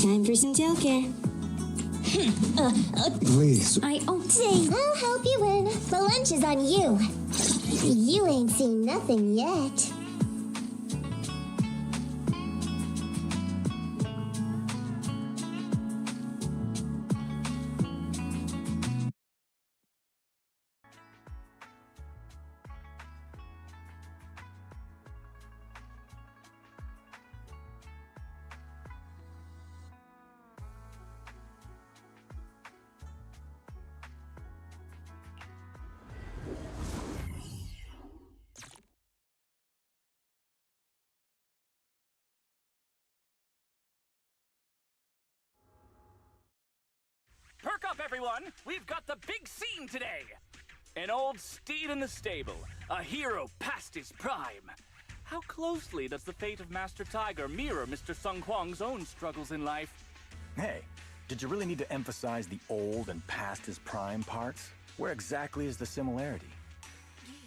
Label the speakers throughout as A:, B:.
A: Time for some tailcare.
B: Please.
C: I'll help you win. The lunch is on you. You ain't seen nothing yet.
D: Perk up, everyone! We've got the big scene today! An old steed in the stable, a hero past his prime. How closely does the fate of Master Tiger mirror Mr. Sung Hwang's own struggles in life?
E: Hey, did you really need to emphasize the old and past his prime parts? Where exactly is the similarity?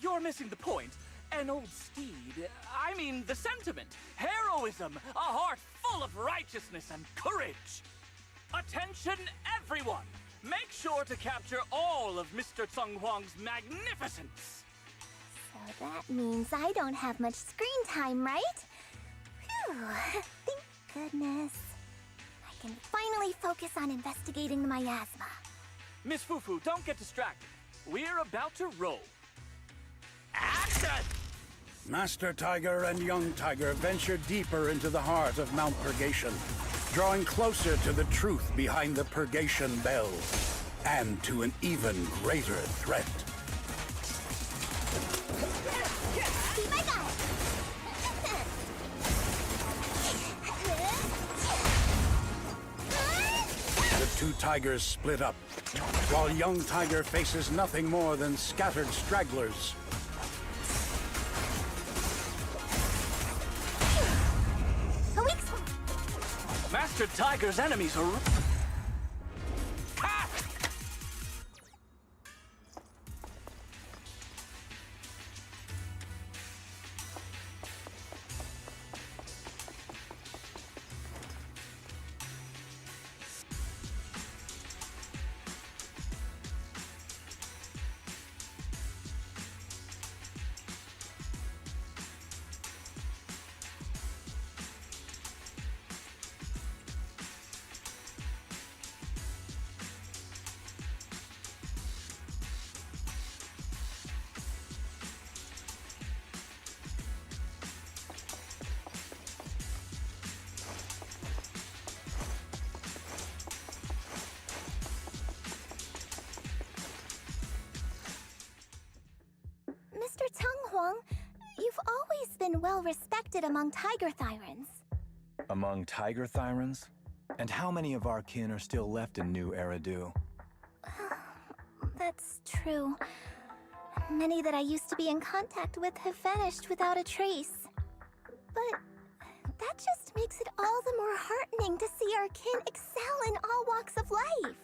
D: You're missing the point. An old steed, I mean the sentiment, heroism, a heart full of righteousness and courage. Attention, everyone! Make sure to capture all of Mr. Sung Hwang's magnificence!
C: So that means I don't have much screen time, right? Phew, thank goodness. I can finally focus on investigating the miasma.
D: Miss Fufu, don't get distracted. We're about to roll. Action!
F: Master Tiger and Young Tiger venture deeper into the heart of Mount Purgation, drawing closer to the truth behind the Purgation Bell, and to an even greater threat.
C: Be my guide!
F: The two tigers split up, while Young Tiger faces nothing more than scattered stragglers.
D: Master Tiger's enemies are... Ha!
C: Mr. Tung Hwang, you've always been well respected among Tiger Thyrans.
E: Among Tiger Thyrans? And how many of our kin are still left in New Eridu?
C: That's true. Many that I used to be in contact with have vanished without a trace. But that just makes it all the more heartening to see our kin excel in all walks of life.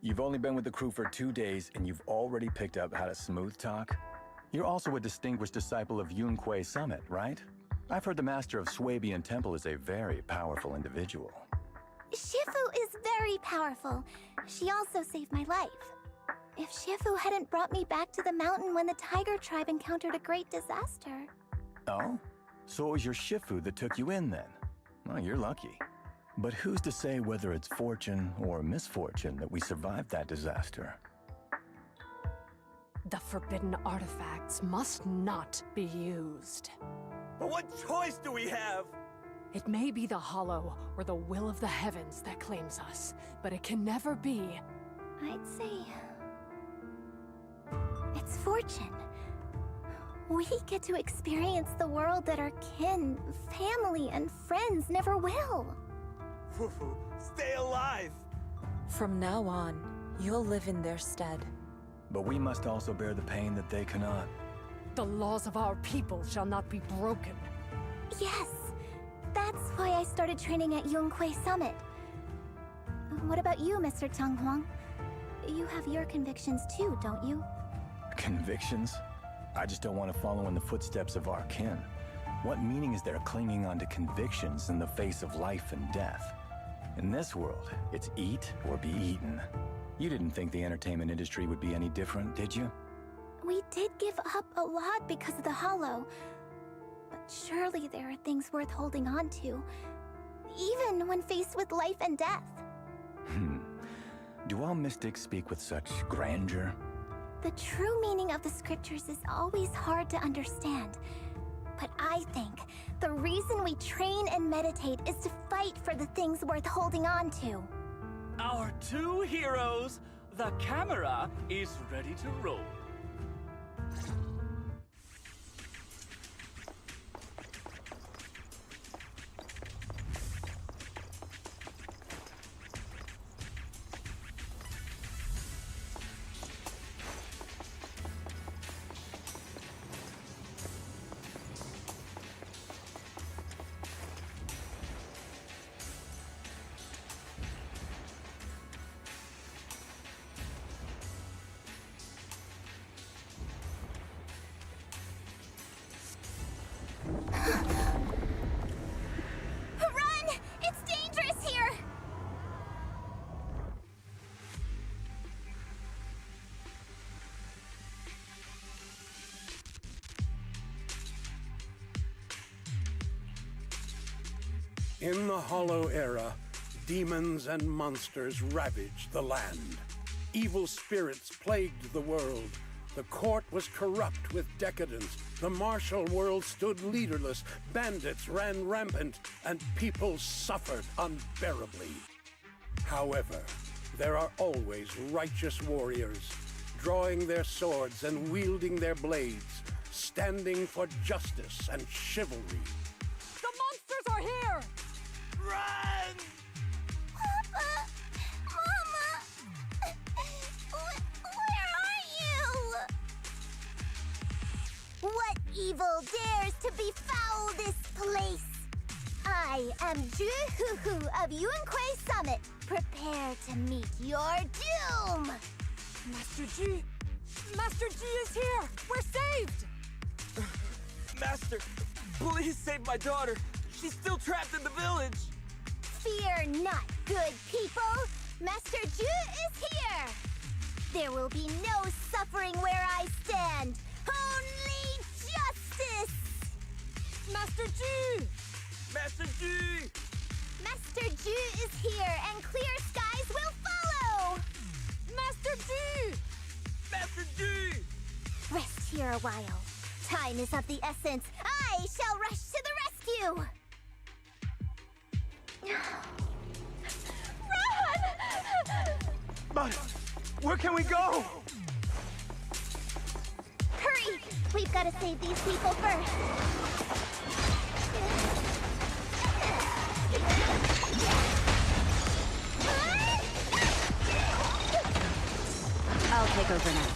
E: You've only been with the crew for 2 days and you've already picked up how to smooth talk? You're also a distinguished disciple of Yunquei Summit, right? I've heard the master of Swabian Temple is a very powerful individual.
C: Shifu is very powerful. She also saved my life. If Shifu hadn't brought me back to the mountain when the Tiger tribe encountered a great disaster...
E: Oh? So it was your Shifu that took you in then? Well, you're lucky. But who's to say whether it's fortune or misfortune that we survived that disaster?
G: The forbidden artifacts must not be used.
D: But what choice do we have?
G: It may be the Hollow or the will of the heavens that claims us, but it can never be.
C: I'd say... it's fortune. We get to experience the world that our kin, family, and friends never will.
D: Fufu, stay alive!
H: From now on, you'll live in their stead.
E: But we must also bear the pain that they cannot.
G: The laws of our people shall not be broken.
C: Yes, that's why I started training at Yunquei Summit. What about you, Mr. Tung Hwang? You have your convictions too, don't you?
E: Convictions? I just don't want to follow in the footsteps of our kin. What meaning is there clinging on to convictions in the face of life and death? In this world, it's eat or be eaten. You didn't think the entertainment industry would be any different, did you?
C: We did give up a lot because of the Hollow. But surely there are things worth holding on to, even when faced with life and death.
E: Do all mystics speak with such grandeur?
C: The true meaning of the scriptures is always hard to understand. But I think the reason we train and meditate is to fight for the things worth holding on to.
D: Our two heroes, the camera is ready to roll.
C: Run! It's dangerous here!
F: In the Hollow Era, demons and monsters ravaged the land. Evil spirits plagued the world. The court was corrupt with decadence. The martial world stood leaderless. Bandits ran rampant, and people suffered unbearably. However, there are always righteous warriors, drawing their swords and wielding their blades, standing for justice and chivalry.
G: The monsters are here!
D: Run!
C: Papa! Mama! Where are you? What evil dares to befoul this place? I am Ju-Hu-Hu of Yunkui Summit. Prepare to meet your doom!
G: Master G! Master G is here! We're saved!
A: Master, please save my daughter. She's still trapped in the village.
C: Fear not, good people! Master Ju is here! There will be no suffering where I stand! Only justice!
G: Master G!
A: Master G!
C: Master Ju is here, and clear skies will follow!
G: Master G!
A: Master G!
C: Rest here a while. Time is of the essence. I shall rush to the rescue! Run!
A: But where can we go?
C: Hurry! We've got to save these people first.
B: I'll take over now.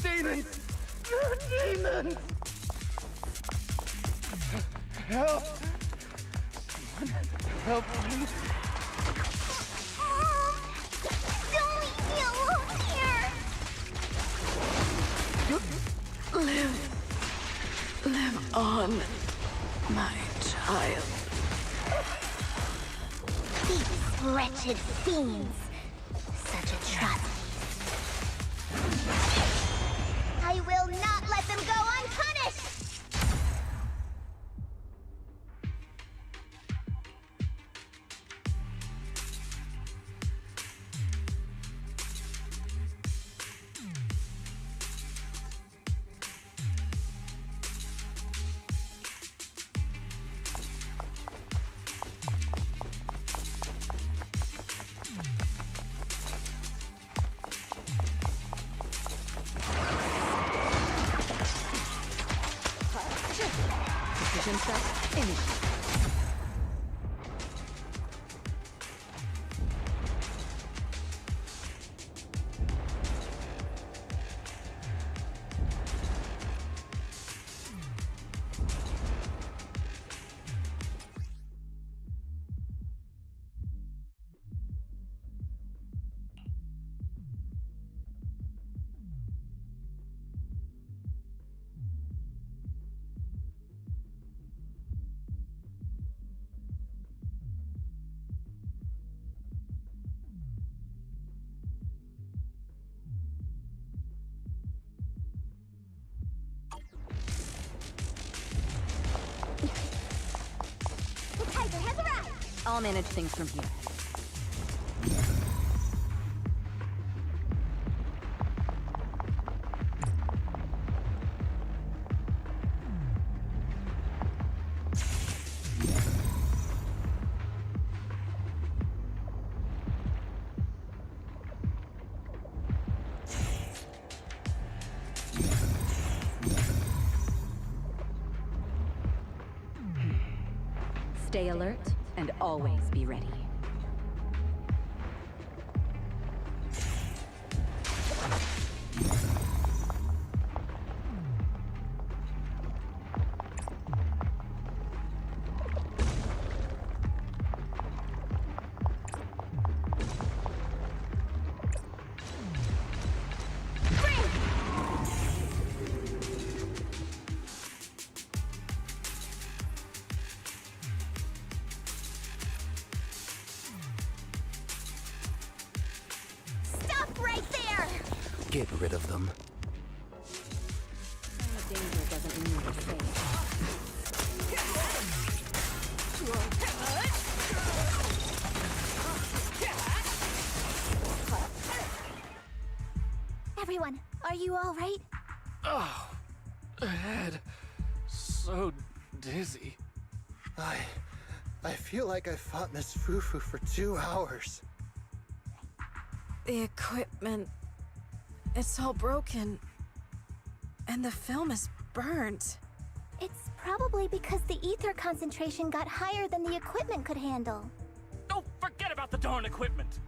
A: Demons! Demons! Help! Someone help me!
C: Don't leave me alone here!
H: Live on, my child.
C: These wretched fiends. Such atrocities. I will not let them go unpunished!
B: himself in.
C: Tiger has arrived!
B: I'll manage things from here. Stay alert and always be ready.
C: Stop right there!
I: Get rid of them.
B: Danger doesn't mean we're safe.
C: Everyone, are you all right?
D: Oh, head. So dizzy.
I: I feel like I fought Miss Fufu for 2 hours.
H: The equipment. It's all broken. And the film is burnt.
C: It's probably because the ether concentration got higher than the equipment could handle.
D: Oh, forget about the darn equipment!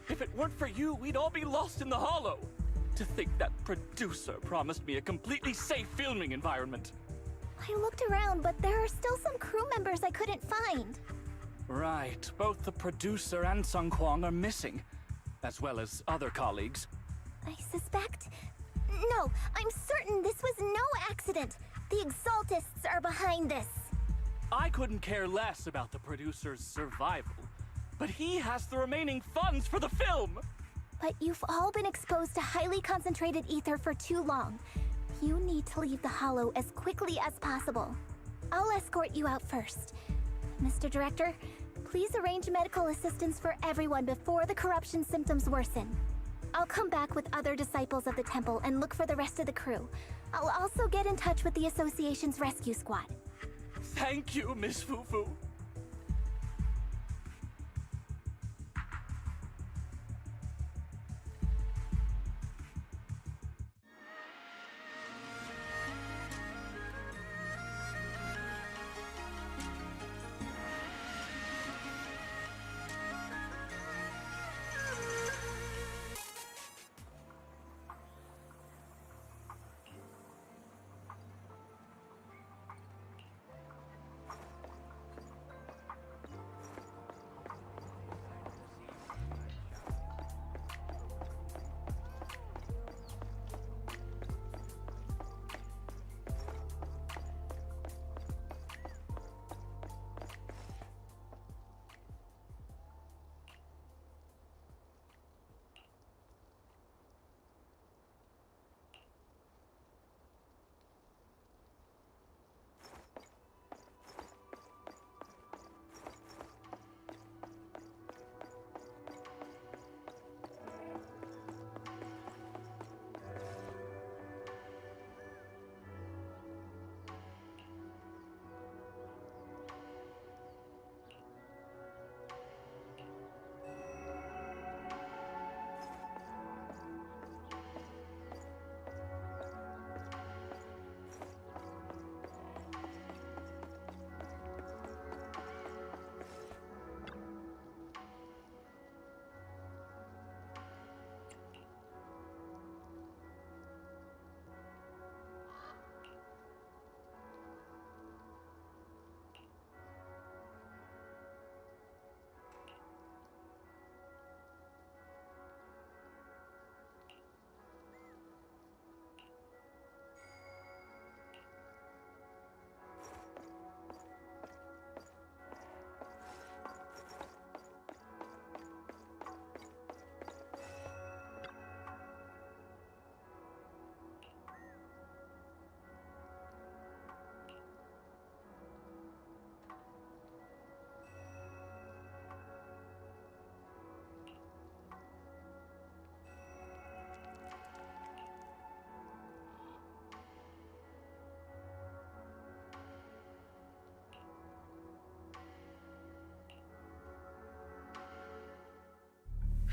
D: If it weren't for you, we'd all be lost in the hollow. To think that producer promised me a completely safe filming environment.
C: I looked around, but there are still some crew members I couldn't find.
D: Right, both the producer and Sung Kwang are missing, as well as other colleagues.
C: I suspect... No, I'm certain this was no accident. The Exaltists are behind this.
D: I couldn't care less about the producer's survival, but he has the remaining funds for the film!
C: But you've all been exposed to highly concentrated ether for too long. You need to leave the Hollow as quickly as possible. I'll escort you out first. Mr. Director, please arrange medical assistance for everyone before the corruption symptoms worsen. I'll come back with other disciples of the temple and look for the rest of the crew. I'll also get in touch with the Association's rescue squad.
D: Thank you, Miss Fufu.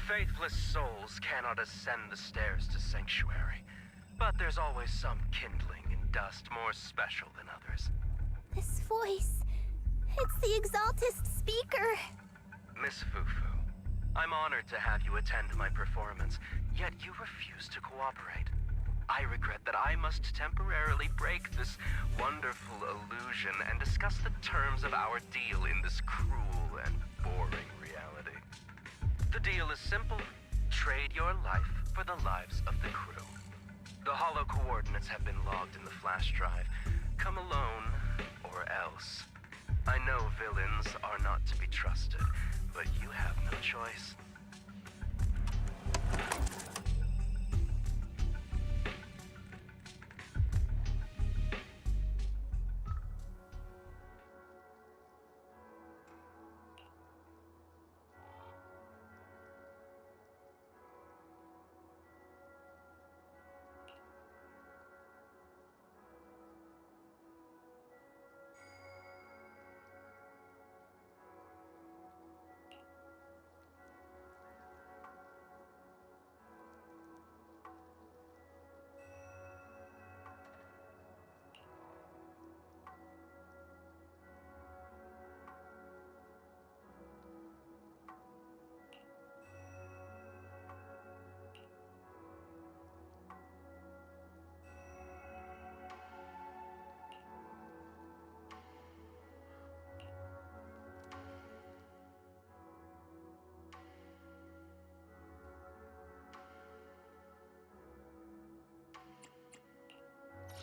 J: Faithless souls cannot ascend the stairs to Sanctuary, but there's always some kindling in dust more special than others.
C: This voice... it's the Exaltist speaker.
J: Miss Fufu, I'm honored to have you attend my performance, yet you refuse to cooperate. I regret that I must temporarily break this wonderful illusion and discuss the terms of our deal in this cruel and boring reality. The deal is simple. Trade your life for the lives of the crew. The hollow coordinates have been logged in the flash drive. Come alone, or else. I know villains are not to be trusted, but you have no choice.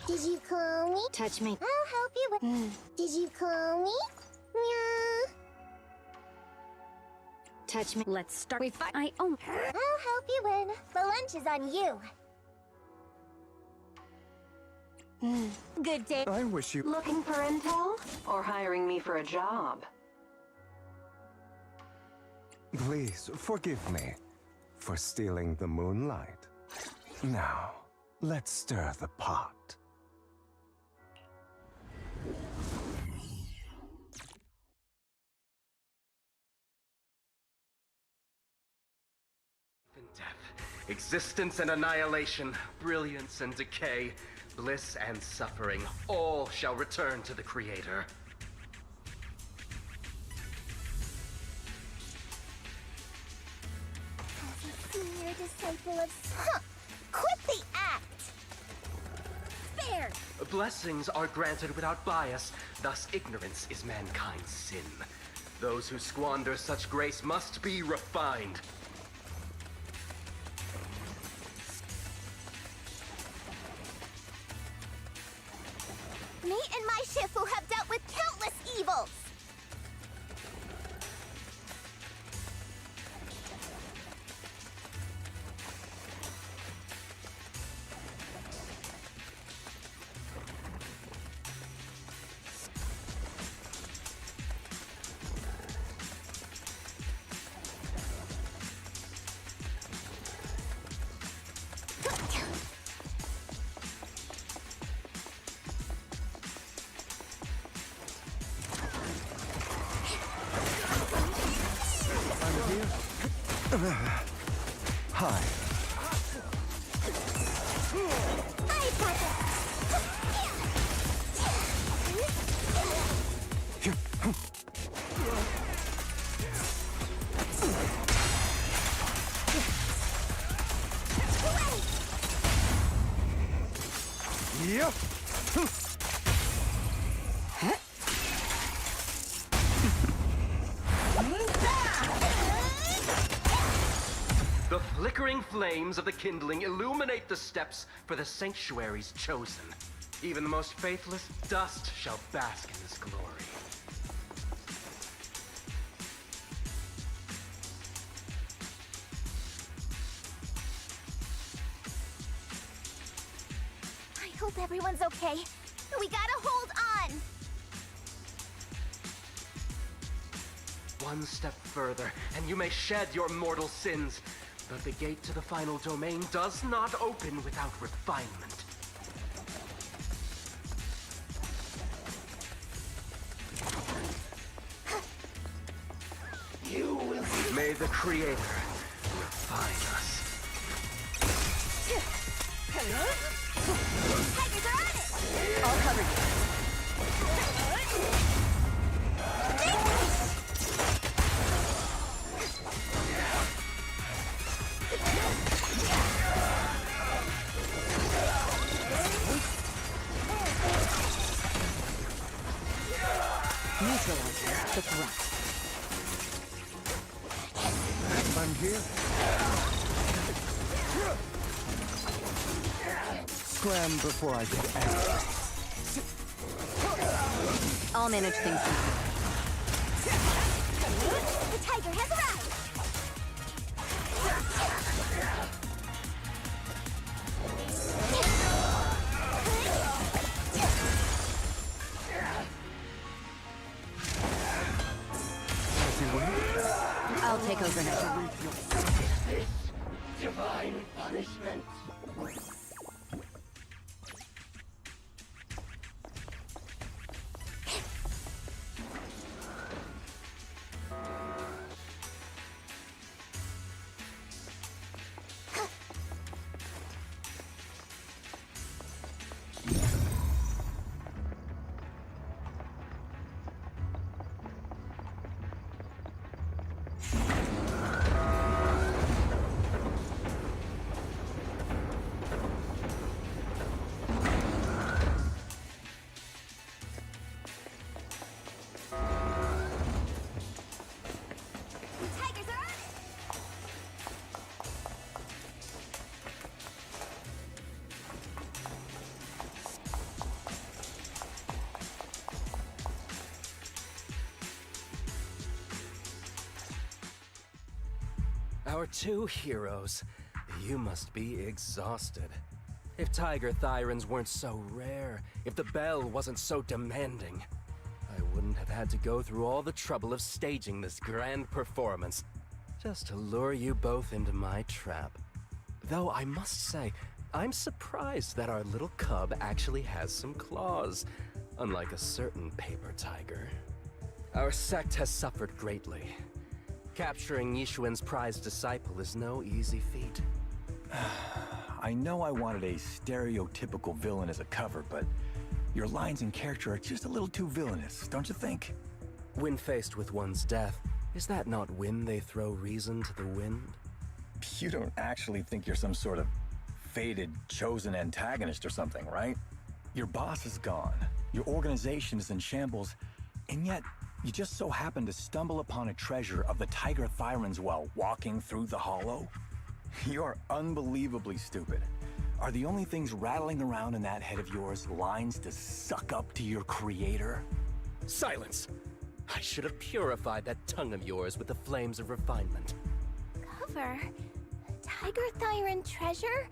C: Did you call me?
B: Touch me.
C: I'll help you with... Did you call me? Yeah.
B: Touch me. Let's start. We fight. I own.
C: I'll help you win. The lunch is on you. Good day.
I: I wish you...
K: Looking for intel? Or hiring me for a job?
L: Please, forgive me for stealing the moonlight. Now, let's stir the pot.
J: And death, existence and annihilation, brilliance and decay, bliss and suffering, all shall return to the Creator.
C: As a senior disciple of... Quit the act! Fair!
J: Blessings are granted without bias, thus ignorance is mankind's sin. Those who squander such grace must be refined.
C: Me and my Shifu have dealt with countless evils!
L: Hi.
C: I got
L: Yep.
J: The flickering flames of the kindling illuminate the steps for the sanctuary's chosen. Even the most faithless dust shall bask in this glory.
C: I hope everyone's okay. We gotta hold on!
J: One step further, and you may shed your mortal sins. But the gate to the final domain does not open without refinement. May the Creator
G: Neutralizing the threat.
L: I'm here. Scram before I get angry.
B: I'll manage things.
C: The tiger has arrived!
B: I'll take over now.
M: Divine punishment.
J: Our two heroes. You must be exhausted. If Tiger Thyrans weren't so rare, if the bell wasn't so demanding, I wouldn't have had to go through all the trouble of staging this grand performance just to lure you both into my trap. Though I must say, I'm surprised that our little cub actually has some claws, unlike a certain paper tiger. Our sect has suffered greatly. Capturing Yishuan's prized disciple is no easy feat.
E: I know I wanted a stereotypical villain as a cover, but your lines and character are just a little too villainous, don't you think?
J: When faced with one's death, is that not when they throw reason to the wind?
E: You don't actually think you're some sort of fated, chosen antagonist or something, right? Your boss is gone, your organization is in shambles, and yet you just so happen to stumble upon a treasure of the Tiger Thyrans while walking through the hollow? You're unbelievably stupid. Are the only things rattling around in that head of yours lines to suck up to your creator?
J: Silence! I should have purified that tongue of yours with the flames of refinement.
C: Cover? Tiger Thyran treasure?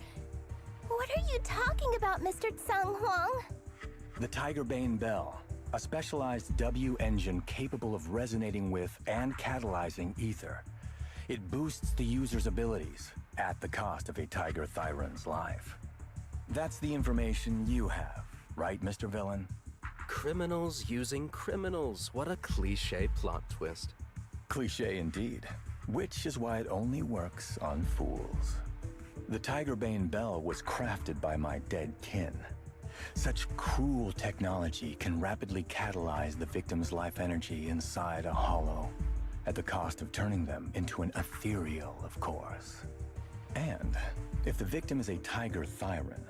C: What are you talking about, Mr. Tsang Huang?
E: The Tigerbane Bell. A specialized W engine capable of resonating with and catalyzing ether. It boosts the user's abilities at the cost of a Tiger Thyran's life. That's the information you have, right, Mr. Villain?
J: Criminals using criminals. What a cliché plot twist.
E: Cliché indeed, which is why it only works on fools. The Tigerbane Bell was crafted by my dead kin. Such cruel technology can rapidly catalyze the victim's life energy inside a hollow, at the cost of turning them into an ethereal, of course. And if the victim is a Tiger Thyran,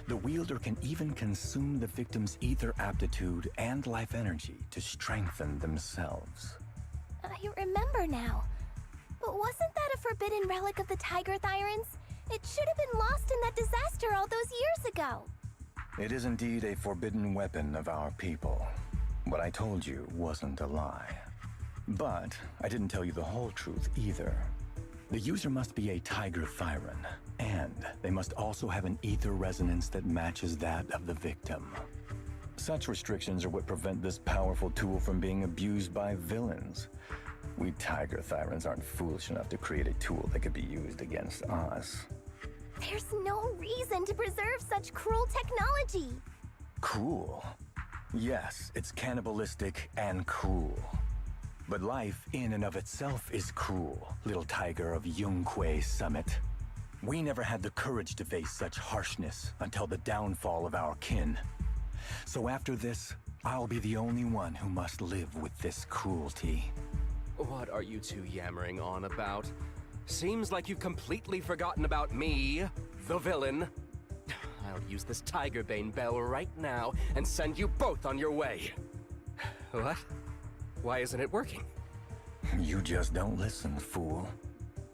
E: the wielder can even consume the victim's ether aptitude and life energy to strengthen themselves.
C: I remember now. But wasn't that a forbidden relic of the Tiger Thyrans? It should have been lost in that disaster all those years ago.
E: It is indeed a forbidden weapon of our people. What I told you wasn't a lie. But I didn't tell you the whole truth either. The user must be a Tiger Thyran, and they must also have an ether resonance that matches that of the victim. Such restrictions are what prevent this powerful tool from being abused by villains. We Tiger Thyrans aren't foolish enough to create a tool that could be used against us.
C: There's no reason to preserve such cruel technology.
E: Cruel? Yes, it's cannibalistic and cruel. But life in and of itself is cruel, little tiger of Yunquay Summit. We never had the courage to face such harshness until the downfall of our kin. So after this, I'll be the only one who must live with this cruelty.
J: What are you two yammering on about? Seems like you've completely forgotten about me, the villain. I'll use this Tigerbane Bell right now and send you both on your way. What?
M: Why isn't it working?
E: You just don't listen, fool.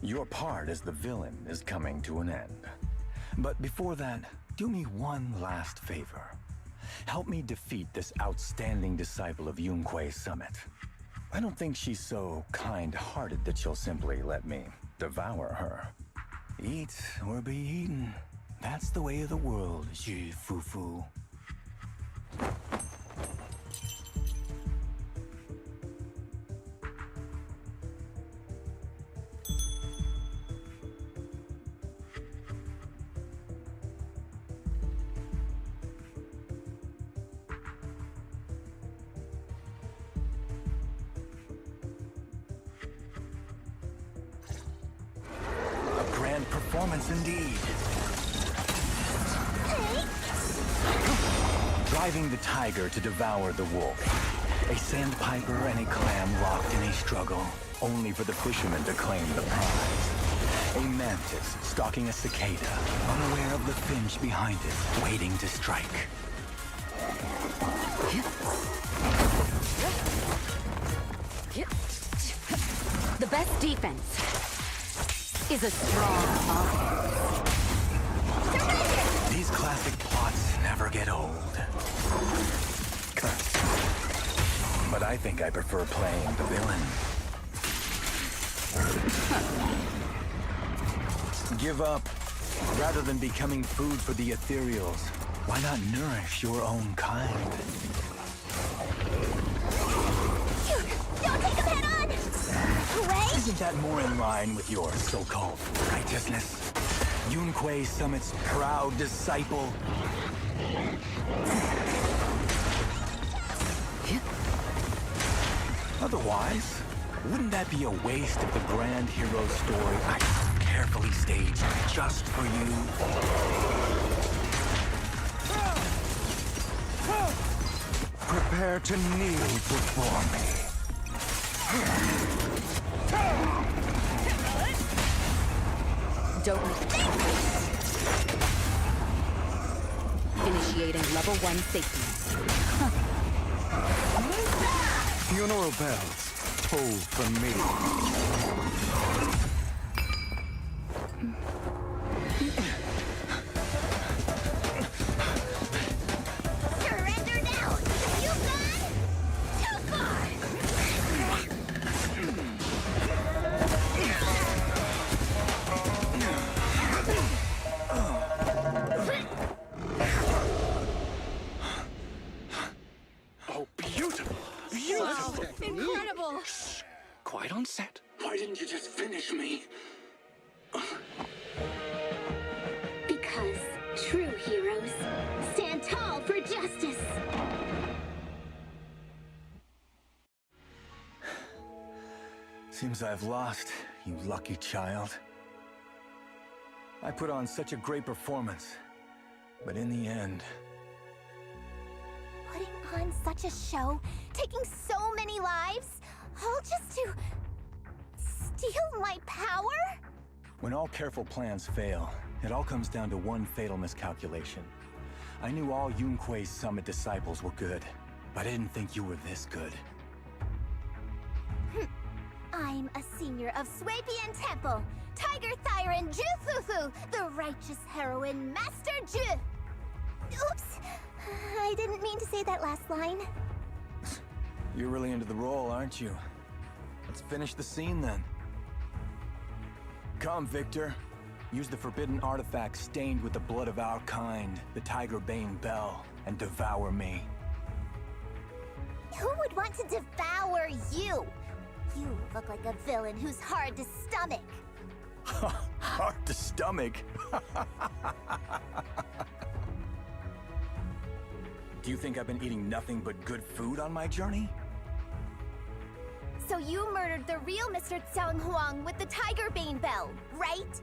E: Your part as the villain is coming to an end. But before that, do me one last favor. Help me defeat this outstanding disciple of Yunquei Summit. I don't think she's so kind-hearted that she'll simply let me devour her. Eat or be eaten. That's the way of the world, Zhu Fufu. Performance indeed. Driving the tiger to devour the wolf. A sandpiper and a clam locked in a struggle, only for the fisherman to claim the prize. A mantis stalking a cicada, unaware of the finch behind it, waiting to strike.
B: The best defense is a strong offense.
E: These classic plots never get old. But I think I prefer playing the villain. Give up. Rather than becoming food for the ethereals, why not nourish your own kind?
C: Don't take him head on! Wait!
E: Isn't that more in line with your so-called righteousness? Yunquei Summit's proud disciple. Otherwise, wouldn't that be a waste of the grand hero story I carefully staged just for you?
L: Prepare to kneel before me.
B: Don't initiating level 1 safety.
L: Funeral bells toll for me.
C: Surrender now! You've gone too far!
D: Oh, beautiful! Beautiful!
C: Incredible!
D: Quite on set.
N: Why didn't you just finish me?
C: Because true heroes stand tall for justice.
E: Seems I've lost, you lucky child. I put on such a great performance, but in the end...
C: Putting on such a show, taking so many lives, all just to steal my power?
E: When all careful plans fail, it all comes down to one fatal miscalculation. I knew all Yunquei Summit disciples were good, but I didn't think you were this good.
C: I'm a senior of Swabian Temple, Tiger Thyron Jufufu, the righteous heroine Master Ju. Oops, I didn't mean to say that last line.
E: You're really into the role, aren't you? Let's finish the scene then. Come, Victor. Use the forbidden artifact stained with the blood of our kind, the Tiger Bane Bell, and devour me.
C: Who would want to devour you? You look like a villain who's hard to stomach.
E: Hard to stomach? Do you think I've been eating nothing but good food on my journey?
C: So you murdered the real Mr. Tsang Huang with the Tiger Bane Bell, right?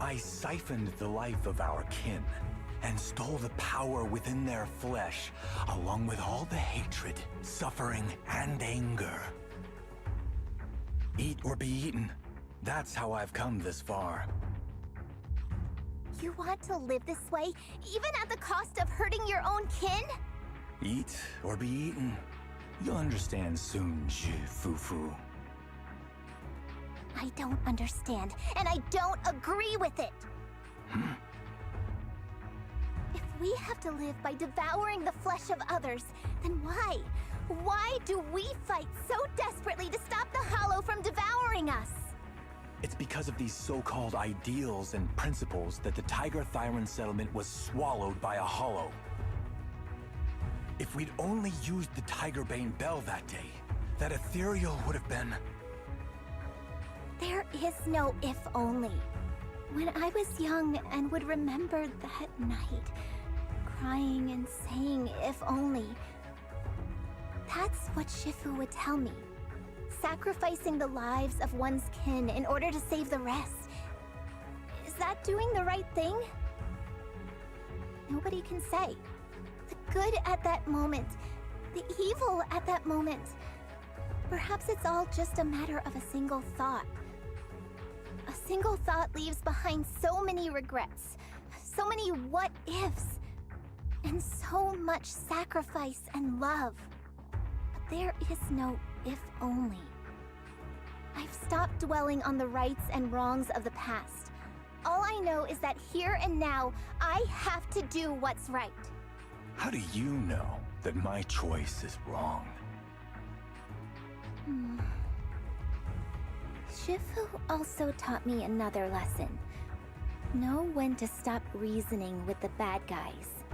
E: I siphoned the life of our kin and stole the power within their flesh, along with all the hatred, suffering, and anger. Eat or be eaten. That's how I've come this far.
C: You want to live this way, even at the cost of hurting your own kin?
E: Eat or be eaten. You'll understand soon, Fufu.
C: I don't understand, and I don't agree with it! If we have to live by devouring the flesh of others, then why? Why do we fight so desperately to stop the Hollow from devouring us?
E: It's because of these so-called ideals and principles that the Tiger Thyron settlement was swallowed by a Hollow. If we'd only used the Tigerbane Bell that day, that ethereal would have been...
C: There is no if only. When I was young and would remember that night, crying and saying if only, that's what Shifu would tell me. Sacrificing the lives of one's kin in order to save the rest. Is that doing the right thing? Nobody can say. The good at that moment, the evil at that moment. Perhaps it's all just a matter of a single thought. A single thought leaves behind so many regrets, so many what-ifs, and so much sacrifice and love. But there is no if only. I've stopped dwelling on the rights and wrongs of the past. All I know is that here and now, I have to do what's right.
E: How do you know that my choice is wrong?
C: Shifu also taught me another lesson. Know when to stop reasoning with the bad guys.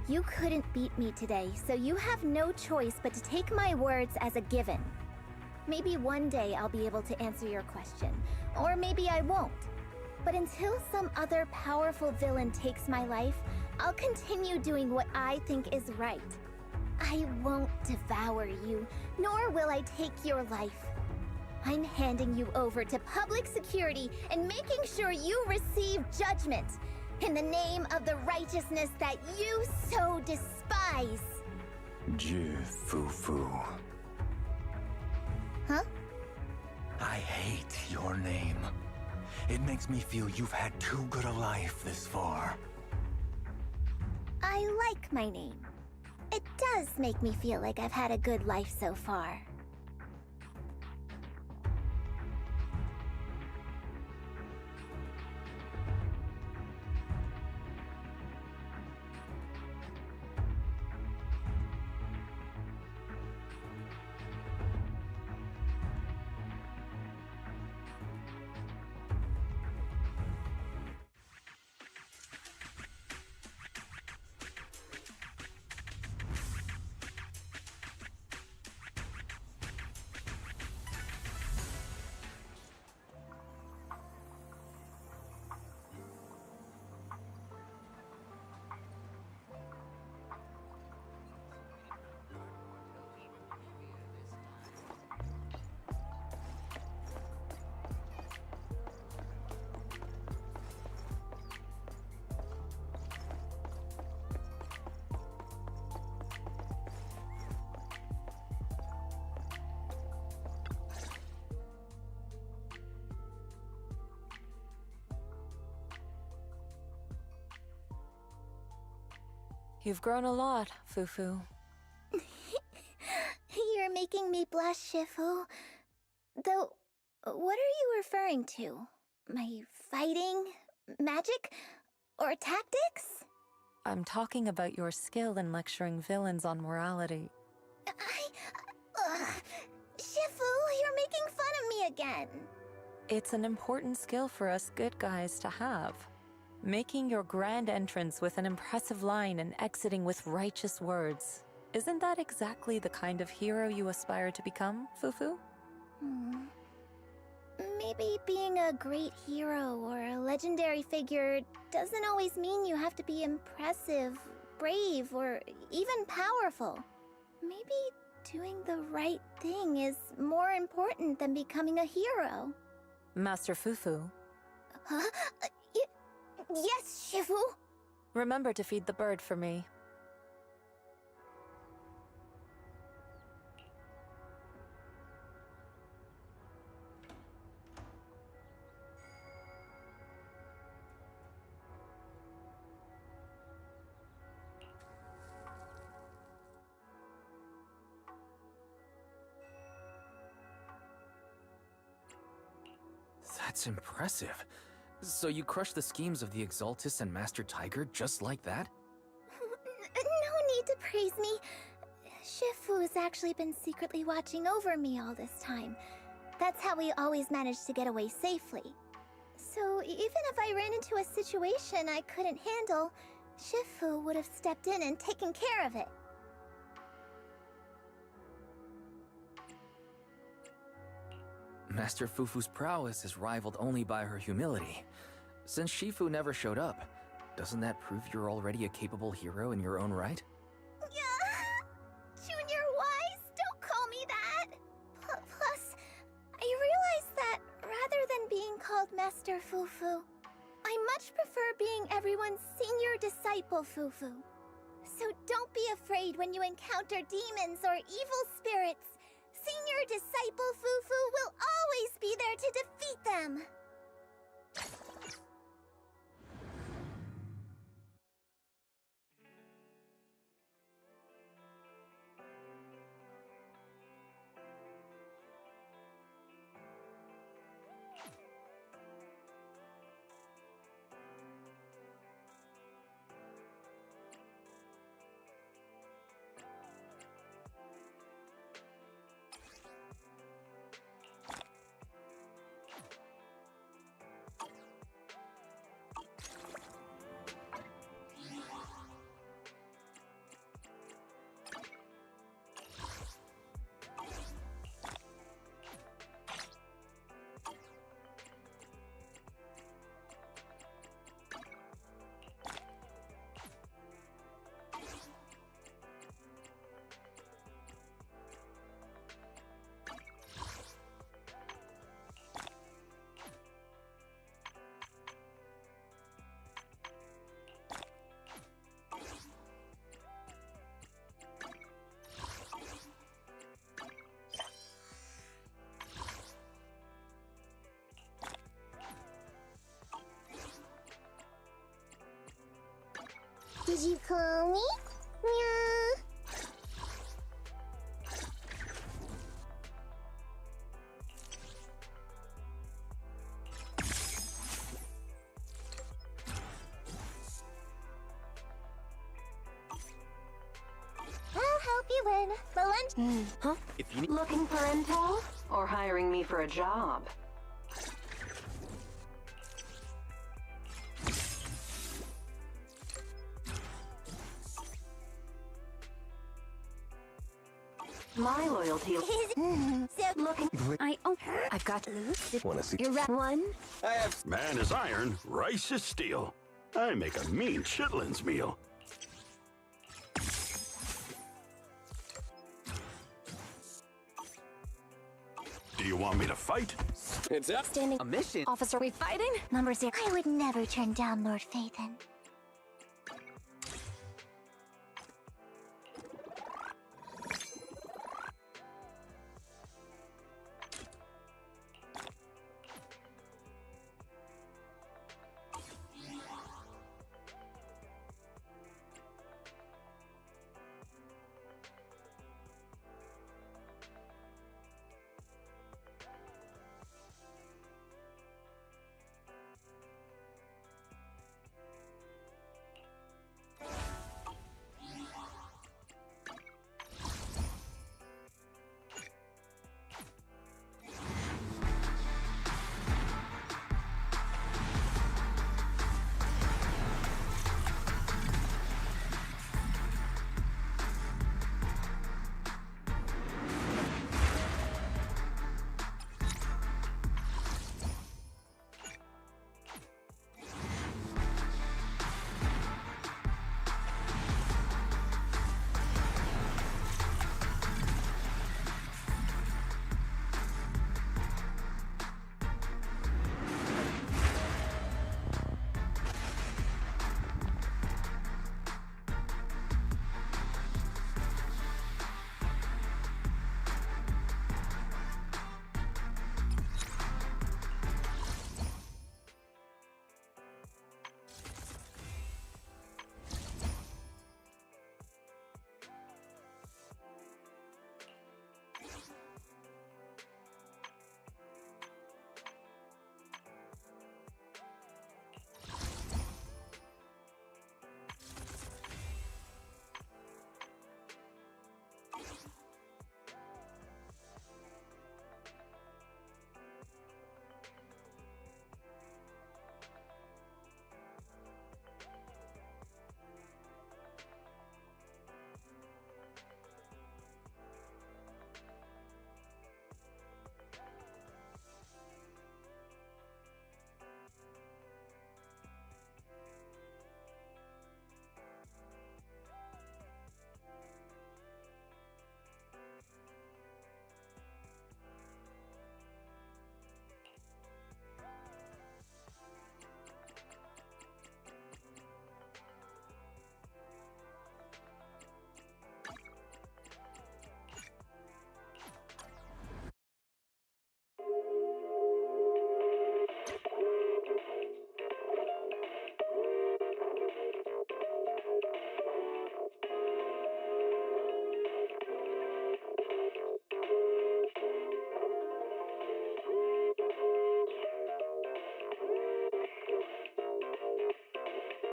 C: You couldn't beat me today, so you have no choice but to take my words as a given. Maybe one day I'll be able to answer your question, or maybe I won't. But until some other powerful villain takes my life, I'll continue doing what I think is right. I won't devour you, nor will I take your life. I'm handing you over to public security and making sure you receive judgment in the name of the righteousness that you so despise.
E: Fufu.
C: Huh?
E: I hate your name. It makes me feel you've had too good a life this far.
C: I like my name. It does make me feel like I've had a good life so far.
H: You've grown a lot, Fufu.
C: You're making me blush, Shifu. Though, what are you referring to? My fighting? Magic? Or tactics?
H: I'm talking about your skill in lecturing villains on morality.
C: Shifu, you're making fun of me again.
H: It's an important skill for us good guys to have. Making your grand entrance with an impressive line and exiting with righteous words. Isn't that exactly the kind of hero you aspire to become, Fufu?
C: Maybe being a great hero or a legendary figure doesn't always mean you have to be impressive, brave, or even powerful. Maybe doing the right thing is more important than becoming a hero.
H: Master Fufu.
C: Huh? Yes, Shifu?
H: Remember to feed the bird for me.
M: That's impressive. So you crushed the schemes of the Exaltus and Master Tiger just like that?
C: No need to praise me. Shifu has actually been secretly watching over me all this time. That's how we always managed to get away safely. So even if I ran into a situation I couldn't handle, Shifu would have stepped in and taken care of it.
M: Master Fufu's prowess is rivaled only by her humility. Since Shifu never showed up, doesn't that prove you're already a capable hero in your own right?
C: Junior Wise, don't call me that! Plus, I realized that rather than being called Master Fufu, I much prefer being everyone's senior disciple Fufu. So don't be afraid when you encounter demons or evil spirits. Senior disciple Fufu will always be there to defeat them! Did you call me? Meow. I'll help you win. The lunch.
M: Huh? If you need
K: Looking for intel? Or hiring me for a job? My loyalty is looking.
B: I've got.
L: Wanna see?
B: You're one.
N: Man is iron, rice is steel. I make a mean chitlins meal. Do you want me to fight?
M: It's up.
C: Standing.
M: A mission.
B: Officer, we fighting?
C: Number 0. I would never turn down Lord Phaethon.